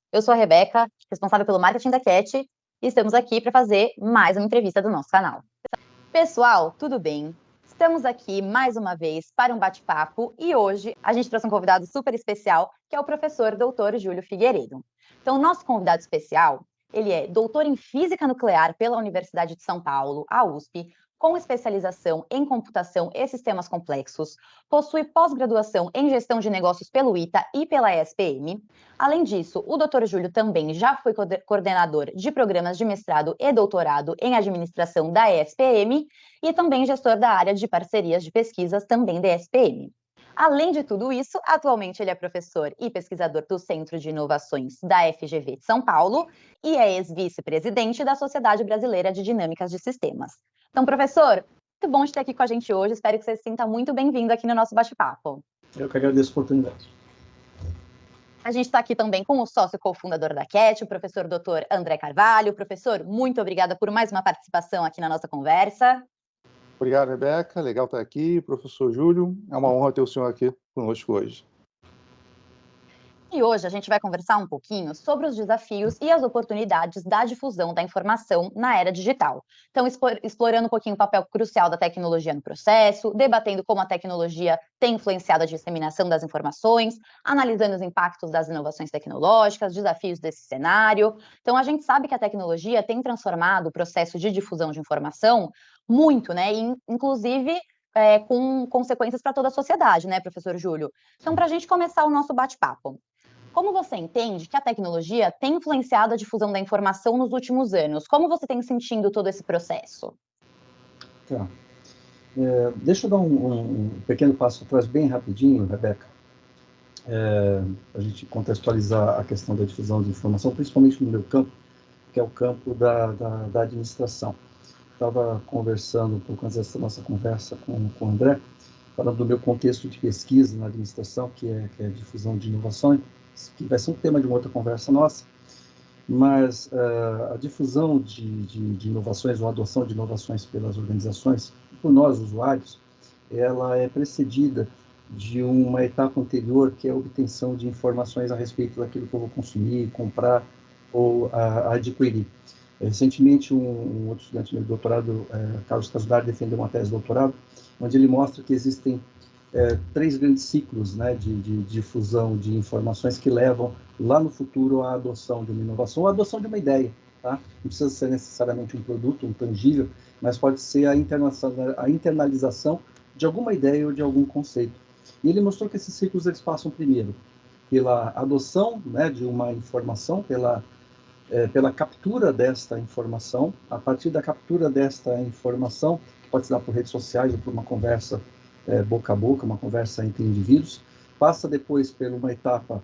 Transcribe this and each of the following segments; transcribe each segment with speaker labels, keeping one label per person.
Speaker 1: Eu sou a Rebeca, responsável pelo marketing da Cat, e estamos aqui para fazer mais uma entrevista do nosso canal. Pessoal, tudo bem? Estamos aqui mais uma vez para um bate-papo e hoje a gente trouxe um convidado super especial, que é o professor Dr. Júlio Figueiredo. Então, o nosso convidado especial, ele é doutor em Física Nuclear pela Universidade de São Paulo, a USP, com especialização em computação e sistemas complexos, possui pós-graduação em gestão de negócios pelo ITA e pela ESPM. Além disso, o Dr. Júlio também já foi coordenador de programas de mestrado e doutorado em administração da ESPM e também gestor da área de parcerias de pesquisas também da ESPM. Além de tudo isso, atualmente ele é professor e pesquisador do Centro de Inovações da FGV de São Paulo e é ex-vice-presidente da Sociedade Brasileira de Dinâmicas de Sistemas. Então, professor, muito bom de ter aqui com a gente hoje. Espero que você se sinta muito bem-vindo aqui no nosso bate-papo.
Speaker 2: Eu que agradeço a oportunidade.
Speaker 1: A gente está aqui também com o sócio cofundador da Cat, o professor Dr. André Carvalho. Professor, muito obrigada por mais uma participação aqui na nossa conversa.
Speaker 3: Obrigado, Rebeca. Legal estar aqui. Professor Júlio, é uma honra ter o senhor aqui conosco hoje.
Speaker 1: E hoje a gente vai conversar um pouquinho sobre os desafios e as oportunidades da difusão da informação na era digital. Então, explorando um pouquinho o papel crucial da tecnologia no processo, debatendo como a tecnologia tem influenciado a disseminação das informações, analisando os impactos das inovações tecnológicas, desafios desse cenário. Então, a gente sabe que a tecnologia tem transformado o processo de difusão de informação muito, né? E, inclusive, com consequências para toda a sociedade, né, professor Júlio? Então, para a gente começar o nosso bate-papo, como você entende que a tecnologia tem influenciado a difusão da informação nos últimos anos? Como você tem sentindo todo esse processo?
Speaker 2: Tá. Deixa eu dar um pequeno passo atrás, bem rapidinho, Rebeca, para a gente contextualizar a questão da difusão de informação, principalmente no meu campo, que é o campo da administração. Estava conversando um pouco antes dessa nossa conversa com o André, falando do meu contexto de pesquisa na administração, que é a difusão de inovações, que vai ser um tema de uma outra conversa nossa, mas a difusão de inovações ou a adoção de inovações pelas organizações, por nós, usuários, ela é precedida de uma etapa anterior, que é a obtenção de informações a respeito daquilo que eu vou consumir, comprar ou adquirir. Recentemente, um outro estudante do meu doutorado, Carlos Casudar, defendeu uma tese de doutorado, onde ele mostra que existem 3 grandes ciclos, né, de difusão de informações que levam lá no futuro à adoção de uma inovação, ou à adoção de uma ideia. Tá? Não precisa ser necessariamente um produto, um tangível, mas pode ser a internalização de alguma ideia ou de algum conceito. E ele mostrou que esses ciclos eles passam primeiro pela adoção, né, de uma informação, pela captura desta informação. A partir da captura desta informação, que pode se dar por redes sociais ou por uma conversa boca a boca, uma conversa entre indivíduos, passa depois por uma etapa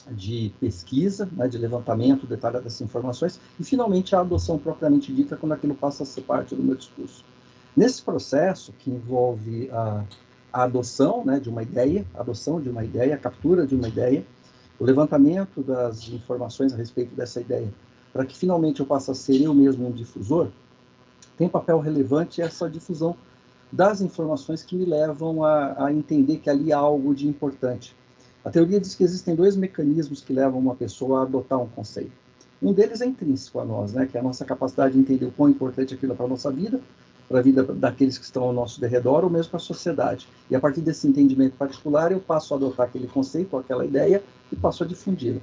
Speaker 2: de pesquisa, né, de levantamento detalhado dessas informações, e finalmente a adoção propriamente dita, quando aquilo passa a ser parte do meu discurso. Nesse processo, que envolve a adoção, né, de uma ideia, a captura de uma ideia, o levantamento das informações a respeito dessa ideia, para que finalmente eu passe a ser eu mesmo um difusor, tem um papel relevante essa difusão das informações que me levam a entender que ali há algo de importante. A teoria diz que existem 2 mecanismos que levam uma pessoa a adotar um conceito. Um deles é intrínseco a nós, né, que é a nossa capacidade de entender o quão importante aquilo é para a nossa vida, para a vida daqueles que estão ao nosso derredor, ou mesmo para a sociedade. E a partir desse entendimento particular, eu passo a adotar aquele conceito, ou aquela ideia, e passo a difundi-la.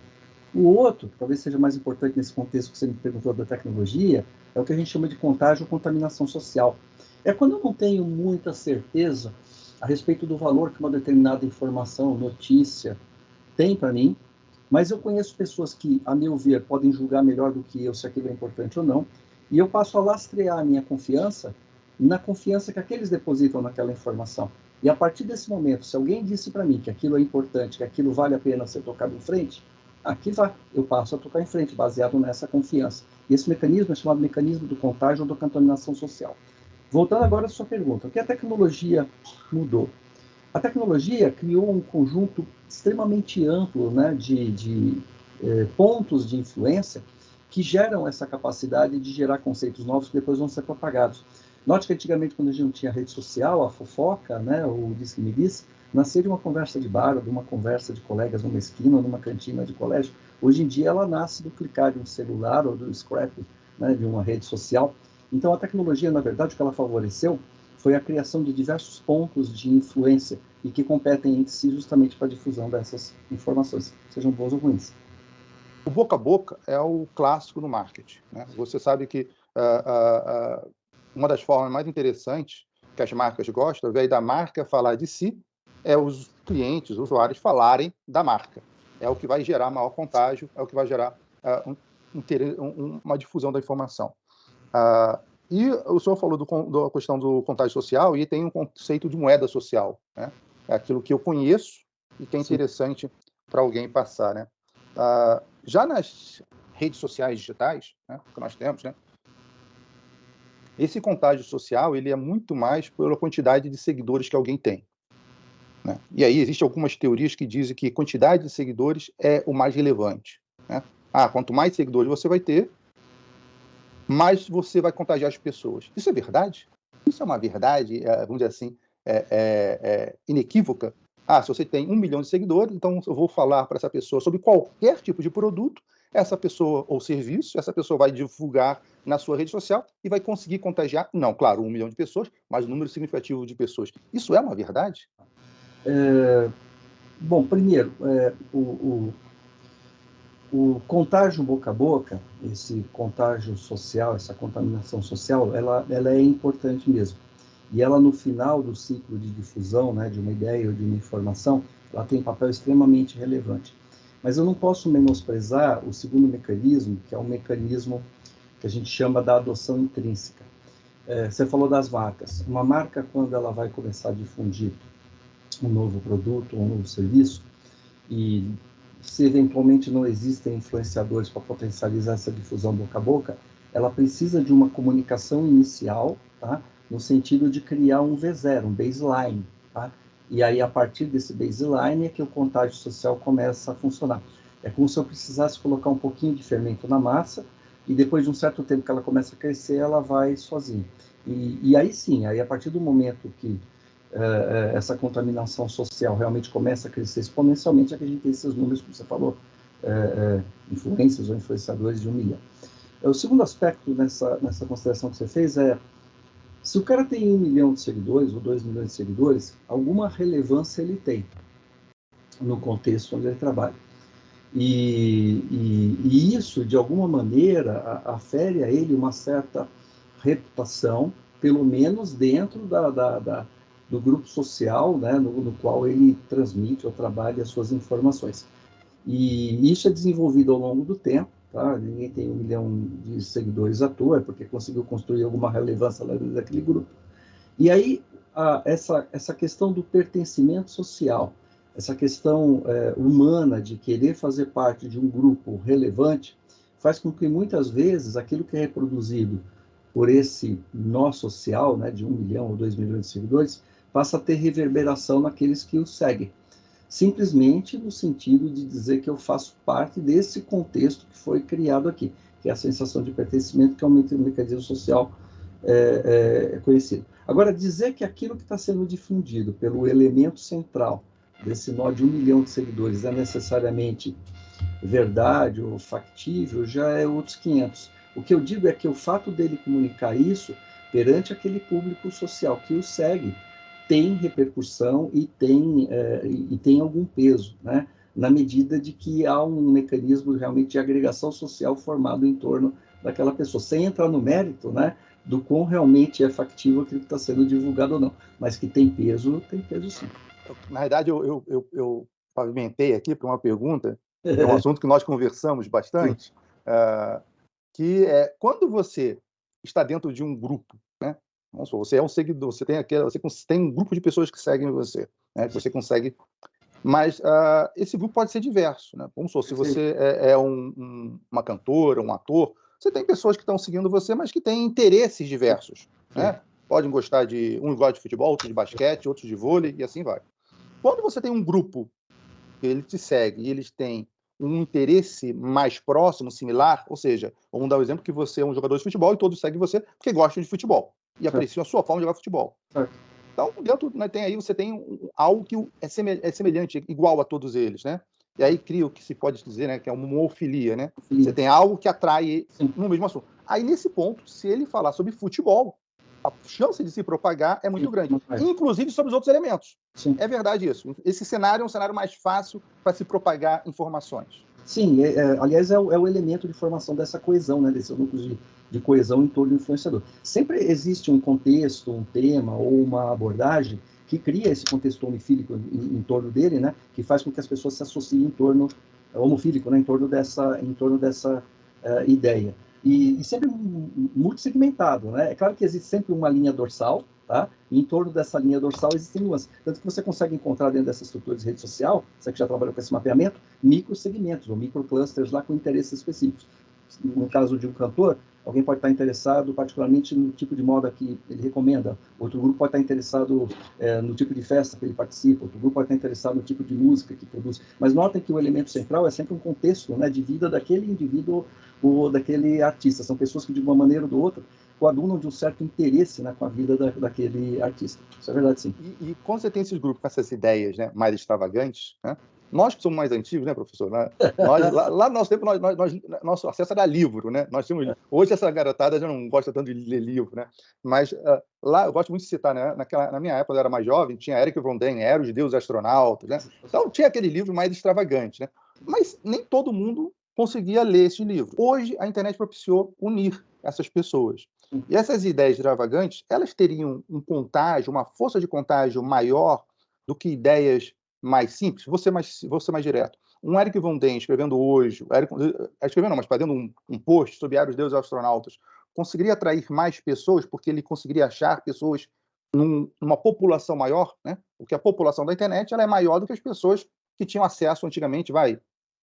Speaker 2: O outro, que talvez seja mais importante nesse contexto que você me perguntou da tecnologia, é o que a gente chama de contágio ou contaminação social. É quando eu não tenho muita certeza a respeito do valor que uma determinada informação, notícia, tem para mim, mas eu conheço pessoas que, a meu ver, podem julgar melhor do que eu se aquilo é importante ou não, e eu passo a lastrear a minha confiança na confiança que aqueles depositam naquela informação. E a partir desse momento, se alguém disse para mim que aquilo é importante, que aquilo vale a pena ser tocado em frente, aqui vai, eu passo a tocar em frente, baseado nessa confiança. E esse mecanismo é chamado mecanismo do contágio ou da contaminação social. Voltando agora à sua pergunta, o que a tecnologia mudou? A tecnologia criou um conjunto extremamente amplo, né, de pontos de influência que geram essa capacidade de gerar conceitos novos que depois vão ser propagados. Note que antigamente, quando a gente não tinha rede social, a fofoca, né, o diz que me disse, nascia de uma conversa de bar, ou de uma conversa de colegas numa esquina, ou numa cantina de colégio, Hoje em dia ela nasce do clicar de um celular ou do scrap, né, de uma rede social. Então a tecnologia, na verdade, o que ela favoreceu foi a criação de diversos pontos de influência e que competem entre si justamente para a difusão dessas informações, sejam boas ou ruins.
Speaker 3: O boca a boca é o clássico no marketing, né? Você sabe que uma das formas mais interessantes que as marcas gostam, ao invés da marca falar de si, é os clientes, os usuários falarem da marca. É o que vai gerar maior contágio, é o que vai gerar uma difusão da informação. E o senhor falou da questão do contágio social e tem um conceito de moeda social, né? É aquilo que eu conheço e que é interessante para alguém passar, né? Já nas redes sociais digitais, né, que nós temos, né, esse contágio social ele é muito mais pela quantidade de seguidores que alguém tem, né? E aí existem algumas teorias que dizem que quantidade de seguidores é o mais relevante, né? Quanto mais seguidores você vai ter, mais você vai contagiar as pessoas. Isso é verdade? Isso é uma verdade, vamos dizer assim, inequívoca? Se você tem 1 milhão de seguidores, então eu vou falar para essa pessoa sobre qualquer tipo de produto, essa pessoa ou serviço, essa pessoa vai divulgar na sua rede social e vai conseguir contagiar, não, claro, 1 milhão de pessoas, mas um número significativo de pessoas. Isso é uma verdade?
Speaker 2: Bom, primeiro, o contágio boca a boca, esse contágio social, essa contaminação social, ela é importante mesmo. E ela, no final do ciclo de difusão, né, de uma ideia ou de uma informação, ela tem um papel extremamente relevante. Mas eu não posso menosprezar o segundo mecanismo, que é um mecanismo que a gente chama da adoção intrínseca. Você falou das marcas. Uma marca, quando ela vai começar a difundir um novo produto, um novo serviço, e se eventualmente não existem influenciadores para potencializar essa difusão boca a boca, ela precisa de uma comunicação inicial, tá? No sentido de criar um V0, um baseline, tá? E aí, a partir desse baseline, é que o contágio social começa a funcionar. É como se eu precisasse colocar um pouquinho de fermento na massa, e depois de um certo tempo que ela começa a crescer, ela vai sozinha. E aí sim, aí a partir do momento que essa contaminação social realmente começa a crescer exponencialmente, é que a gente tem esses números que você falou, influências ou influenciadores de 1 milhão. O segundo aspecto nessa consideração que você fez é, se o cara tem 1 milhão de seguidores ou 2 milhões de seguidores, alguma relevância ele tem no contexto onde ele trabalha. E isso, de alguma maneira, afere a ele uma certa reputação, pelo menos dentro do grupo social, né, no qual ele transmite ou trabalha as suas informações. E isso é desenvolvido ao longo do tempo, tá? Ninguém tem 1 milhão de seguidores à toa, é porque conseguiu construir alguma relevância lá dentro daquele grupo. E aí, essa questão do pertencimento social, essa questão humana de querer fazer parte de um grupo relevante, faz com que muitas vezes aquilo que é reproduzido por esse nó social, né, de 1 milhão ou 2 milhões de seguidores, passa a ter reverberação naqueles que o seguem. Simplesmente no sentido de dizer que eu faço parte desse contexto que foi criado aqui, que é a sensação de pertencimento, que é um mecanismo social conhecido. Agora, dizer que aquilo que está sendo difundido pelo elemento central desse nó de 1 milhão de seguidores é necessariamente verdade ou factível, já é outros 500. O que eu digo é que o fato dele comunicar isso perante aquele público social que o segue tem repercussão e tem algum peso, né? Na medida de que há um mecanismo realmente de agregação social formado em torno daquela pessoa, sem entrar no mérito, né, do quão realmente é factível aquilo que está sendo divulgado ou não, mas que tem peso sim.
Speaker 3: Na verdade, eu pavimentei aqui para uma pergunta, é um assunto que nós conversamos bastante, que é quando você está dentro de um grupo, né? Vamos supor, você é um seguidor, você tem um grupo de pessoas que seguem você, né? Que você consegue, mas esse grupo pode ser diverso, né? Vamos supor, se você é uma cantora, um ator, você tem pessoas que estão seguindo você, mas que têm interesses diversos, né? Podem gostar uns gostam de futebol, outros de basquete, outros de vôlei e assim vai. Quando você tem um grupo que ele te segue e eles têm um interesse mais próximo, similar, ou seja, vamos dar o exemplo que você é um jogador de futebol e todos seguem você porque gostam de futebol e apreciam a sua forma de jogar futebol. Então, dentro, né, você tem algo que é semelhante, igual a todos eles, né? E aí cria o que se pode dizer, né, que é uma homofilia, né? Você tem algo que atrai no mesmo assunto. Aí, nesse ponto, se ele falar sobre futebol, a chance de se propagar é muito grande, inclusive sobre os outros elementos. Sim. É verdade isso. Esse cenário é um cenário mais fácil para se propagar informações.
Speaker 2: Sim, aliás, é o elemento de formação dessa coesão, né, desse núcleo de coesão em torno do influenciador. Sempre existe um contexto, um tema ou uma abordagem que cria esse contexto homofílico em torno dele, né, que faz com que as pessoas se associem em torno homofílico, né, em torno dessa ideia. E sempre muito segmentado, né? É claro que existe sempre uma linha dorsal, tá? E em torno dessa linha dorsal existem nuances. Tanto que você consegue encontrar dentro dessa estrutura de rede social, você que já trabalhou com esse mapeamento, microsegmentos ou microclusters lá com interesses específicos. No caso de um cantor, alguém pode estar interessado particularmente no tipo de moda que ele recomenda, outro grupo pode estar interessado no tipo de festa que ele participa, outro grupo pode estar interessado no tipo de música que produz. Mas notem que o elemento central é sempre um contexto, né, de vida daquele indivíduo ou daquele artista. São pessoas que, de uma maneira ou de outra, coadunam de um certo interesse, né, com a vida daquele artista. Isso é verdade, sim.
Speaker 3: E quando você tem esses grupos com essas ideias, né, mais extravagantes, né, nós que somos mais antigos, né, professor? Lá no nosso tempo, nosso acesso era livro, né? Nós tínhamos, hoje essa garotada já não gosta tanto de ler livro, né? Mas lá, eu gosto muito de citar, né? Na minha época, quando eu era mais jovem, tinha Eric von Däniken, Era os Deuses Astronautas, né? Então, tinha aquele livro mais extravagante, né? Mas nem todo mundo conseguia ler esse livro. Hoje, a internet propiciou unir essas pessoas. E essas ideias extravagantes, elas teriam um contágio, uma força de contágio maior do que ideias mais simples, vou ser mais direto. Um Eric von Däniken escrevendo hoje, escrevendo não, mas fazendo um post sobre Era os Deuses Astronautas, conseguiria atrair mais pessoas, porque ele conseguiria achar pessoas numa população maior, né? Porque a população da internet ela é maior do que as pessoas que tinham acesso antigamente,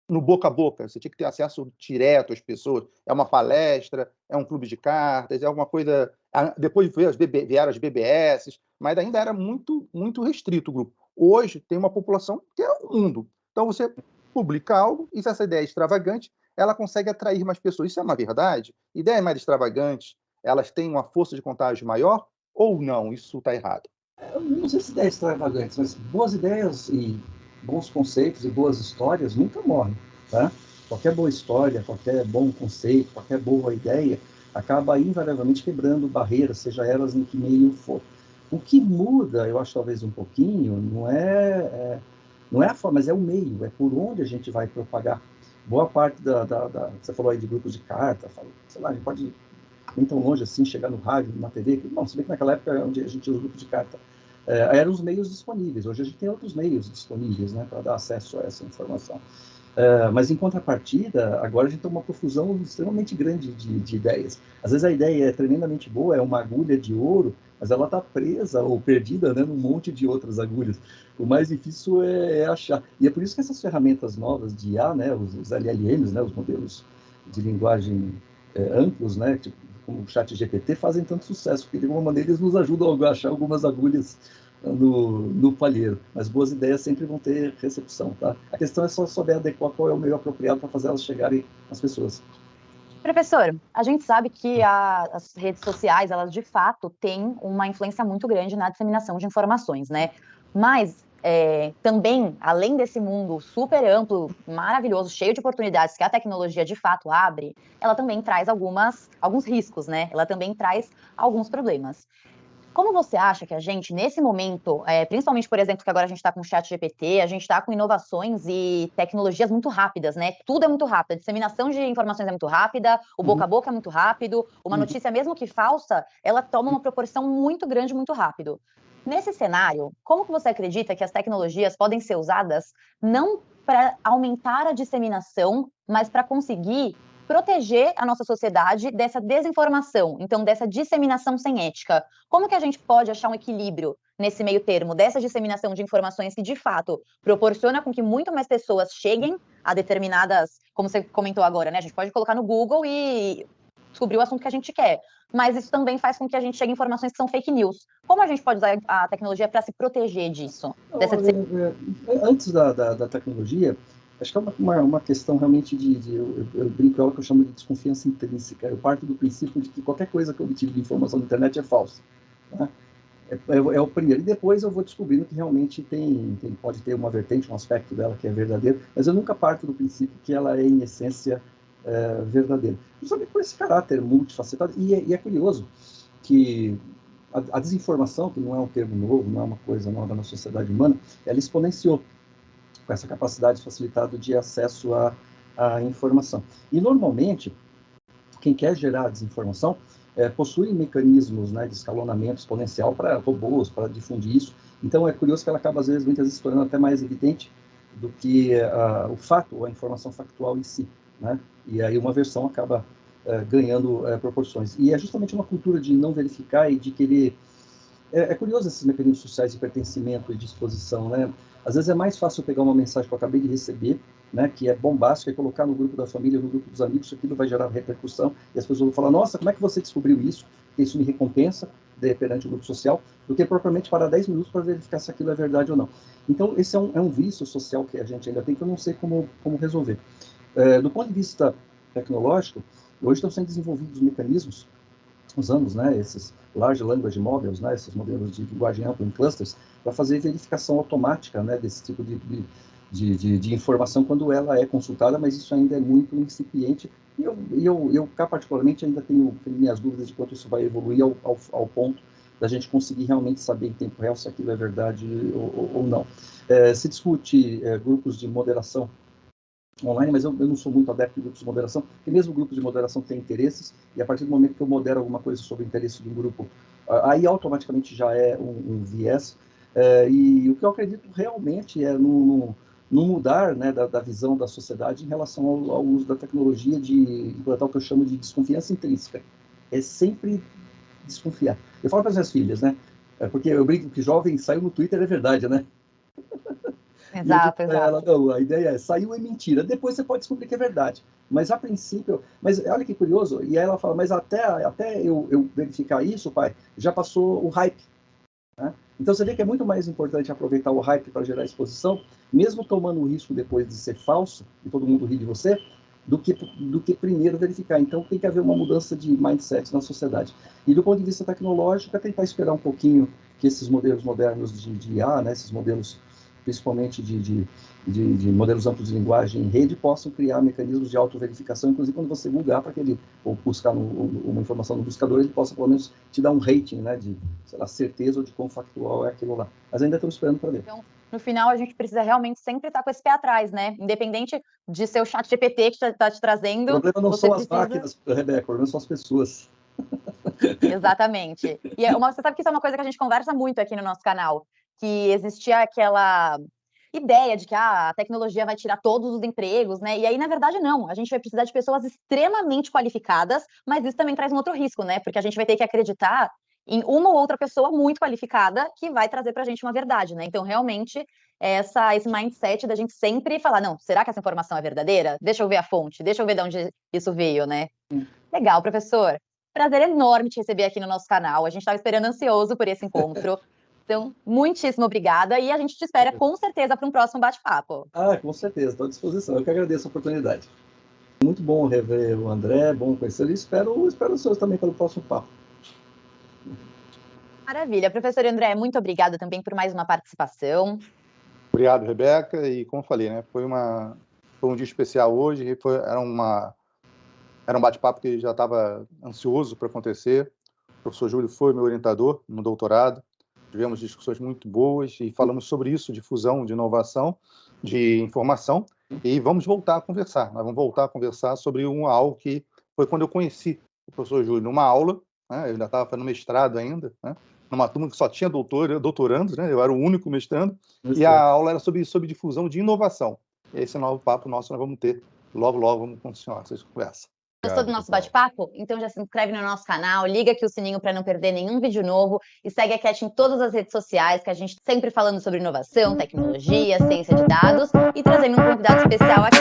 Speaker 3: no boca a boca, você tinha que ter acesso direto às pessoas. É uma palestra, é um clube de cartas, é alguma coisa. Depois vieram as BBS, mas ainda era muito, muito restrito o grupo. Hoje tem uma população que é o mundo. Então você publica algo e se essa ideia é extravagante, ela consegue atrair mais pessoas. Isso é uma verdade? Ideias mais extravagantes, elas têm uma força de contágio maior ou não? Isso está errado?
Speaker 2: Eu não sei se ideias extravagantes, mas boas ideias e bons conceitos e boas histórias nunca morrem, tá? Qualquer boa história, qualquer bom conceito, qualquer boa ideia acaba invariavelmente quebrando barreiras, seja elas em que meio for. O que muda, eu acho talvez um pouquinho, não é a forma, mas é o meio, é por onde a gente vai propagar. Boa parte você falou aí de grupos de carta, sei lá, a gente pode nem tão longe assim, chegar no rádio, na TV, bom, se bem que naquela época onde a gente tinha os grupos de carta, eram os meios disponíveis. Hoje a gente tem outros meios disponíveis, né, para dar acesso a essa informação. Mas em contrapartida, agora a gente tem uma profusão extremamente grande de ideias. Às vezes a ideia é tremendamente boa, é uma agulha de ouro, mas ela está presa ou perdida, né, num monte de outras agulhas. O mais difícil é achar. E é por isso que essas ferramentas novas de IA, né, os LLMs, né, os modelos de linguagem amplos, né, tipo, como o ChatGPT, fazem tanto sucesso, porque de alguma maneira eles nos ajudam a achar algumas agulhas no palheiro, mas boas ideias sempre vão ter recepção, tá? A questão é só saber adequar qual é o meio apropriado para fazer elas chegarem às pessoas.
Speaker 1: Professor, a gente sabe que as redes sociais, elas de fato têm uma influência muito grande na disseminação de informações, né? Mas também, além desse mundo super amplo, maravilhoso, cheio de oportunidades que a tecnologia de fato abre, ela também traz alguns riscos, né? Ela também traz alguns problemas. Como você acha que a gente, nesse momento, principalmente, por exemplo, que agora a gente está com o ChatGPT, a gente está com inovações e tecnologias muito rápidas, né? Tudo é muito rápido, a disseminação de informações é muito rápida, o boca a boca é muito rápido, uma notícia, mesmo que falsa, ela toma uma proporção muito grande, muito rápido. Nesse cenário, como que você acredita que as tecnologias podem ser usadas não para aumentar a disseminação, mas para conseguir proteger a nossa sociedade dessa desinformação, então dessa disseminação sem ética? Como que a gente pode achar um equilíbrio nesse meio termo, dessa disseminação de informações que, de fato, proporciona com que muito mais pessoas cheguem a determinadas, como você comentou agora, né? A gente pode colocar no Google e descobrir o assunto que a gente quer, mas isso também faz com que a gente chegue a informações que são fake news. Como a gente pode usar a tecnologia para se proteger disso?
Speaker 2: Antes da tecnologia, acho que é uma questão realmente eu brinco ela que eu chamo de desconfiança intrínseca. Eu parto do princípio de que qualquer coisa que eu obtive de informação na internet é falsa, né? É o primeiro. E depois eu vou descobrindo que realmente pode ter uma vertente, um aspecto dela que é verdadeiro, mas eu nunca parto do princípio que ela é, em essência, verdadeira. Justamente por esse caráter multifacetado. E é curioso que a desinformação, que não é um termo novo, não é uma coisa nova na sociedade humana, ela exponenciou com essa capacidade facilitada de acesso à informação. E, normalmente, quem quer gerar desinformação possui mecanismos, né, de escalonamento exponencial para robôs, para difundir isso. Então, é curioso que ela acaba, às vezes, muitas vezes, se tornando até mais evidente do que o fato, ou a informação factual em si, né? E aí uma versão acaba ganhando proporções. E é justamente uma cultura de não verificar e de querer... É curioso esses mecanismos sociais de pertencimento e de exposição, né? Às vezes é mais fácil pegar uma mensagem que eu acabei de receber, né, que é bombástica, e colocar no grupo da família, no grupo dos amigos, isso aquilo vai gerar repercussão, e as pessoas vão falar, nossa, como é que você descobriu isso? Porque isso me recompensa perante o grupo social, do que propriamente parar 10 minutos para verificar se aquilo é verdade ou não. Então, esse é um vício social que a gente ainda tem, que eu não sei como resolver. Do ponto de vista tecnológico, hoje estão sendo desenvolvidos mecanismos, usando, né, esses Large Language Models, né, esses modelos de linguagem ampla em clusters, para fazer verificação automática, né, desse tipo de informação quando ela é consultada, mas isso ainda é muito incipiente. E eu cá, particularmente, ainda tenho minhas dúvidas de quanto isso vai evoluir ao ponto da gente conseguir realmente saber em tempo real se aquilo é verdade ou não. Se discute grupos de moderação online, mas eu não sou muito adepto de grupos de moderação, porque mesmo grupos de moderação têm interesses, e a partir do momento que eu modero alguma coisa sobre o interesse de um grupo, aí automaticamente já é um viés, e o que eu acredito realmente é no mudar, né, da visão da sociedade em relação ao uso da tecnologia, de implantar o que eu chamo de desconfiança intrínseca. É sempre desconfiar. Eu falo para as minhas filhas, né, porque eu brinco que jovem saiu no Twitter, é verdade, né? E eu digo
Speaker 1: Exato,
Speaker 2: para ela,
Speaker 1: exato.
Speaker 2: não, a ideia é, saiu é mentira, depois você pode descobrir que é verdade. Mas a princípio, mas olha que curioso, e aí ela fala, mas até eu verificar isso, pai, já passou o hype. Né? Então você vê que é muito mais importante aproveitar o hype para gerar exposição, mesmo tomando o risco depois de ser falso, e todo mundo ri de você, do que primeiro verificar. Então tem que haver uma mudança de mindset na sociedade. E do ponto de vista tecnológico, é tentar esperar um pouquinho que esses modelos modernos de IA, né, esses modelos principalmente de modelos amplos de linguagem em rede, possam criar mecanismos de autoverificação, inclusive quando você googar para aquele, ou buscar uma informação no buscador, ele possa pelo menos te dar um rating, né, de, sei lá, certeza ou de quão factual é aquilo lá. Mas ainda estamos esperando para ver.
Speaker 1: Então, no final, a gente precisa realmente sempre estar com esse pé atrás, né? Independente de ser o chat GPT que está te trazendo.
Speaker 2: O problema não
Speaker 1: você
Speaker 2: são
Speaker 1: precisa...
Speaker 2: as máquinas, Rebeca, o problema são as pessoas.
Speaker 1: Exatamente. E você sabe que isso é uma coisa que a gente conversa muito aqui no nosso canal, que existia aquela ideia de que a tecnologia vai tirar todos os empregos, né? E aí, na verdade, não. A gente vai precisar de pessoas extremamente qualificadas, mas isso também traz um outro risco, né? Porque a gente vai ter que acreditar em uma ou outra pessoa muito qualificada que vai trazer para a gente uma verdade, né? Então, realmente, esse mindset da gente sempre falar, não, será que essa informação é verdadeira? Deixa eu ver a fonte, deixa eu ver de onde isso veio, né? Legal, professor. Prazer enorme te receber aqui no nosso canal. A gente estava esperando ansioso por esse encontro. Então, muitíssimo obrigada e a gente te espera com certeza para um próximo bate-papo.
Speaker 2: Com certeza, estou à disposição. Eu que agradeço a oportunidade. Muito bom rever o André, bom conhecê-lo e espero os seus também pelo próximo papo.
Speaker 1: Maravilha. Professor André, muito obrigada também por mais uma participação.
Speaker 3: Obrigado, Rebeca. E como falei, né, foi um dia especial hoje, era um bate-papo que já estava ansioso para acontecer. O professor Júlio foi meu orientador no doutorado. Tivemos discussões muito boas e falamos sobre isso, difusão, de inovação, de informação. E vamos voltar a conversar. Nós vamos voltar a conversar sobre algo que foi quando eu conheci o professor Júlio, numa aula, né, eu ainda estava fazendo mestrado ainda, né, numa turma que só tinha doutorandos, né, eu era o único mestrando, e a aula era sobre difusão de inovação. E esse novo papo nosso nós vamos ter. Logo, logo vamos continuar essa conversa.
Speaker 1: Gostou do nosso bate-papo? Então já se inscreve no nosso canal, liga aqui o sininho para não perder nenhum vídeo novo e segue a Cat em todas as redes sociais, que a gente sempre falando sobre inovação, tecnologia, ciência de dados e trazendo um convidado especial aqui.